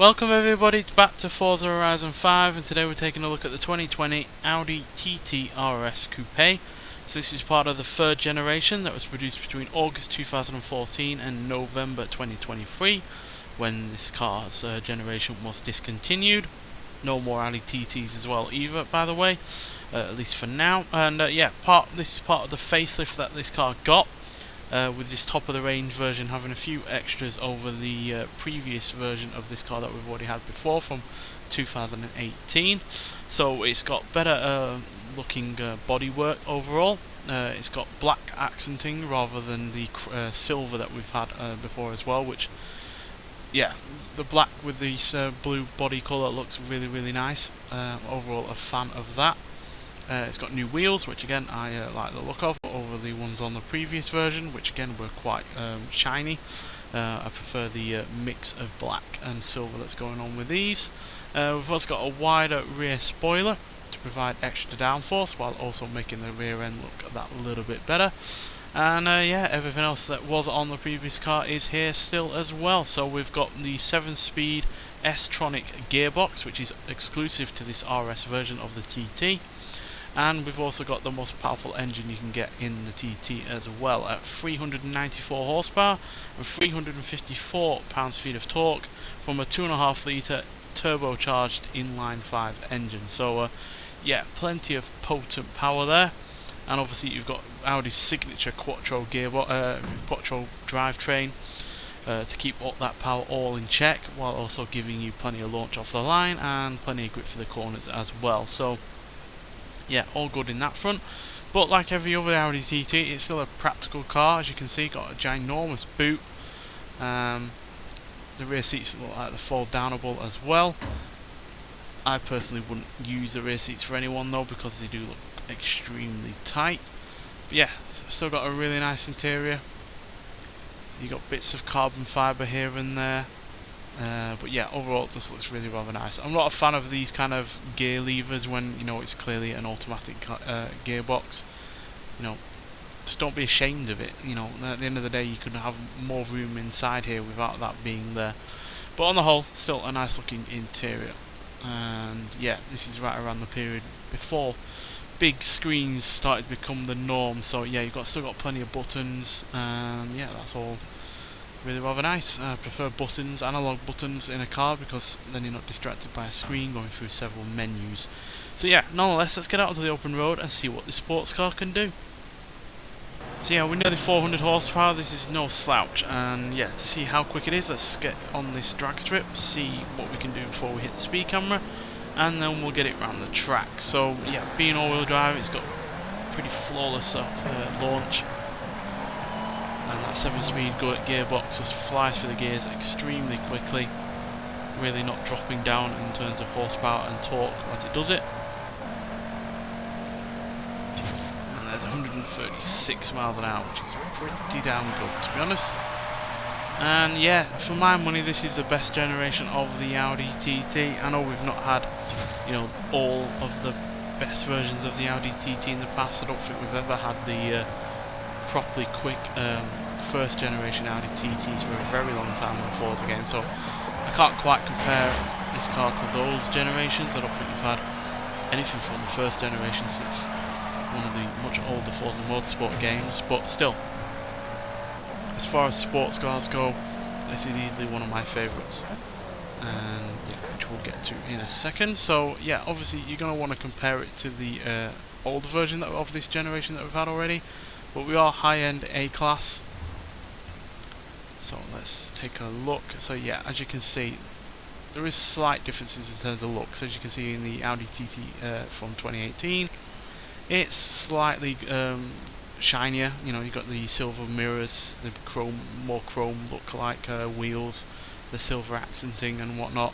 Welcome everybody back to Forza Horizon 5, and today we're taking a look at the 2020 Audi TT RS Coupe. So this is part of the third generation that was produced between August 2014 and November 2023, when this car's generation was discontinued. No more Audi TTs as well either, by the way, at least for now. And this is part of the facelift that this car got. With this top of the range version having a few extras over the previous version of this car that we've already had before from 2018. So it's got better looking bodywork overall. It's got black accenting rather than the silver that we've had before as well, which, yeah, the black with this blue body colour looks really nice. Overall a fan of that. It's got new wheels, which again I like the look of, over the ones on the previous version, which again were quite shiny. I prefer the mix of black and silver that's going on with these. We've also got a wider rear spoiler to provide extra downforce, while also making the rear end look that little bit better. And yeah, everything else that was on the previous car is here still as well. So we've got the 7-speed S-tronic gearbox, which is exclusive to this RS version of the TT. And we've also got the most powerful engine you can get in the TT as well, at 394 horsepower and 354 pounds-feet of torque from a 2.5 litre turbocharged inline-5 engine. So yeah, plenty of potent power there. And obviously you've got Audi's signature quattro drivetrain to keep all that power all in check, while also giving you plenty of launch off the line and plenty of grip for the corners as well. So yeah, all good in that front. But like every other Audi TT, it's still a practical car. As you can see, got a ginormous boot. The rear seats look like they're fold downable as well. I personally wouldn't use the rear seats for anyone though, because they do look extremely tight. But yeah, still got a really nice interior. You got bits of carbon fibre here and there. But yeah, overall this looks really rather nice. I'm not a fan of these kind of gear levers when, you know, it's clearly an automatic gearbox. You know, just don't be ashamed of it. You know, at the end of the day you could have more room inside here without that being there. But on the whole, still a nice looking interior. And yeah, this is right around the period before big screens started to become the norm. So yeah, you've still got plenty of buttons, and yeah, that's all really rather nice. I prefer buttons, analog buttons in a car, because then you're not distracted by a screen going through several menus. So yeah, nonetheless, let's get out onto the open road and see what this sports car can do. So yeah, we're nearly 400 horsepower, this is no slouch, and yeah, to see how quick it is, let's get on this drag strip, see what we can do before we hit the speed camera, and then we'll get it round the track. So yeah, being all-wheel drive, it's got pretty flawless launch. And that 7-speed gearbox just flies through the gears extremely quickly, really not dropping down in terms of horsepower and torque as it does it. And there's 136 miles an hour, which is pretty damn good, to be honest. And yeah, for my money, this is the best generation of the Audi TT. I know we've not had, you know, all of the best versions of the Audi TT in the past. I don't think we've ever had the properly quick first generation Audi TTs for a very long time in the Forza game, so I can't quite compare this car to those generations. I don't think we've had anything from the first generation since one of the much older Forza Motorsport games, but still, as far as sports cars go, this is easily one of my favourites, and yeah, which we'll get to in a second. So yeah, obviously you're going to want to compare it to the older version of this generation that we've had already. But we are high-end A-class, so let's take a look. So yeah, as you can see, there is slight differences in terms of looks. As you can see in the Audi TT from 2018, it's slightly shinier. You know, you've got the silver mirrors, the more chrome look-like wheels, the silver accenting and whatnot.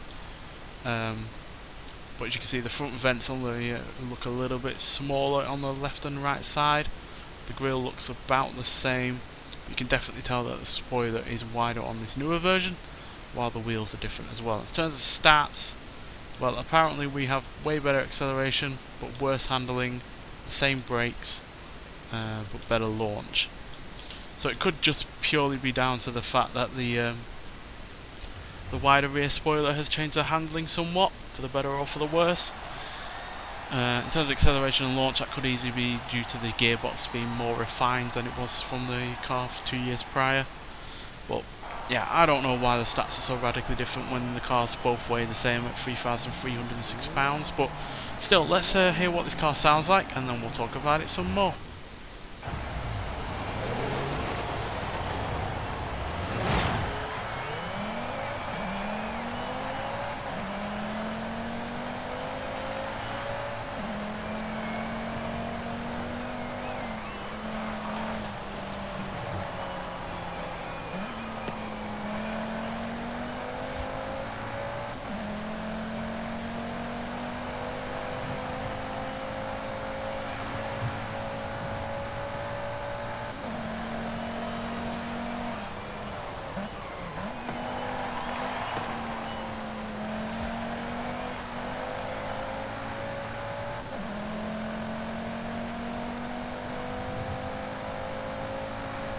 But as you can see, the front vents on the look a little bit smaller on the left and right side. The grille looks about the same. You can definitely tell that the spoiler is wider on this newer version, while the wheels are different as well. In terms of stats, well, apparently we have way better acceleration, but worse handling, the same brakes, but better launch. So it could just purely be down to the fact that the The wider rear spoiler has changed the handling somewhat, for the better or for the worse. In terms of acceleration and launch, that could easily be due to the gearbox being more refined than it was from the car 2 years prior. But yeah, I don't know why the stats are so radically different when the cars both weigh the same at 3,306 pounds. But still, let's hear what this car sounds like, and then we'll talk about it some more.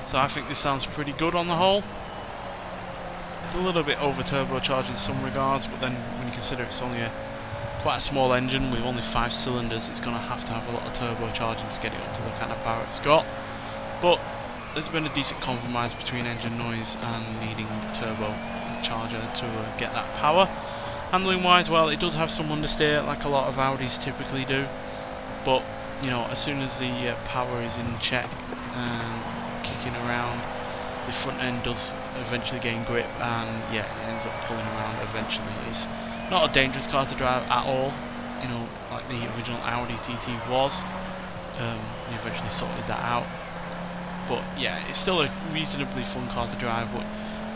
So I think this sounds pretty good on the whole. It's a little bit over turbocharged in some regards, but then when you consider it's only quite a small engine with only 5 cylinders, it's going to have a lot of turbocharging to get it up to the kind of power it's got. But there's been a decent compromise between engine noise and needing turbocharger to get that power. Handling wise, well, it does have some understeer like a lot of Audis typically do, but you know, as soon as the power is in check and kicking around, the front end does eventually gain grip, and yeah, it ends up pulling around eventually. It's not a dangerous car to drive at all, you know, like the original Audi TT was. They eventually sorted that out, but yeah, it's still a reasonably fun car to drive. But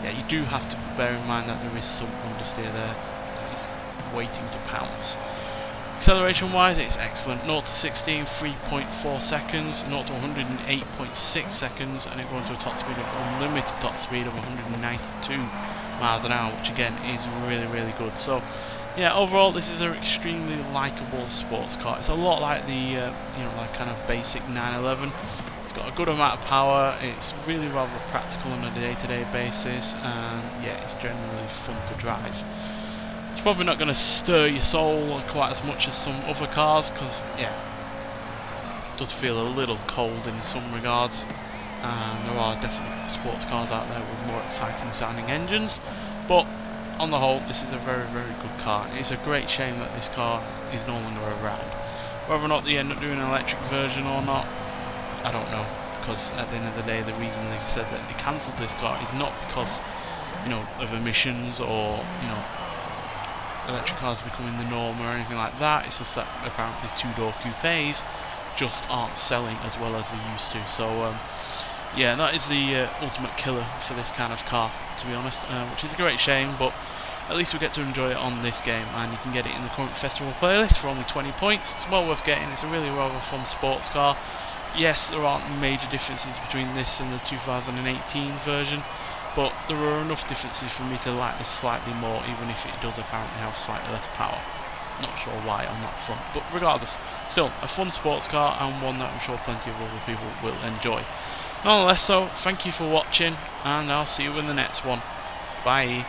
yeah, you do have to bear in mind that there is some understeer there that is waiting to pounce. Acceleration wise, it's excellent. 0 to 16, 3.4 seconds, 0 to 108.6 seconds, and it goes to a top speed of unlimited top speed of 192 miles an hour, which again is really, really good. So yeah, overall this is an extremely likeable sports car. It's a lot like the you know, like kind of basic 911. It's got a good amount of power. It's really rather practical on a day-to-day basis, and yeah, it's generally fun to drive. It's probably not going to stir your soul quite as much as some other cars, because yeah, it does feel a little cold in some regards, and there are definitely sports cars out there with more exciting sounding engines, but on the whole this is a very, very good car. It's a great shame that this car is no longer around. Whether or not they end up doing an electric version or not, I don't know, because at the end of the day the reason they said that they cancelled this car is not because, you know, of emissions or, you know, electric cars becoming the norm or anything like that. It's just that apparently two-door coupes just aren't selling as well as they used to. So yeah, that is the ultimate killer for this kind of car, to be honest, which is a great shame, but at least we get to enjoy it on this game, and you can get it in the current festival playlist for only 20 points. It's well worth getting. It's a really rather fun sports car. Yes, there aren't major differences between this and the 2018 version, but there are enough differences for me to like this slightly more, even if it does apparently have slightly less power. Not sure why on that front, but regardless, still a fun sports car, and one that I'm sure plenty of other people will enjoy. Nonetheless, so thank you for watching, and I'll see you in the next one. Bye.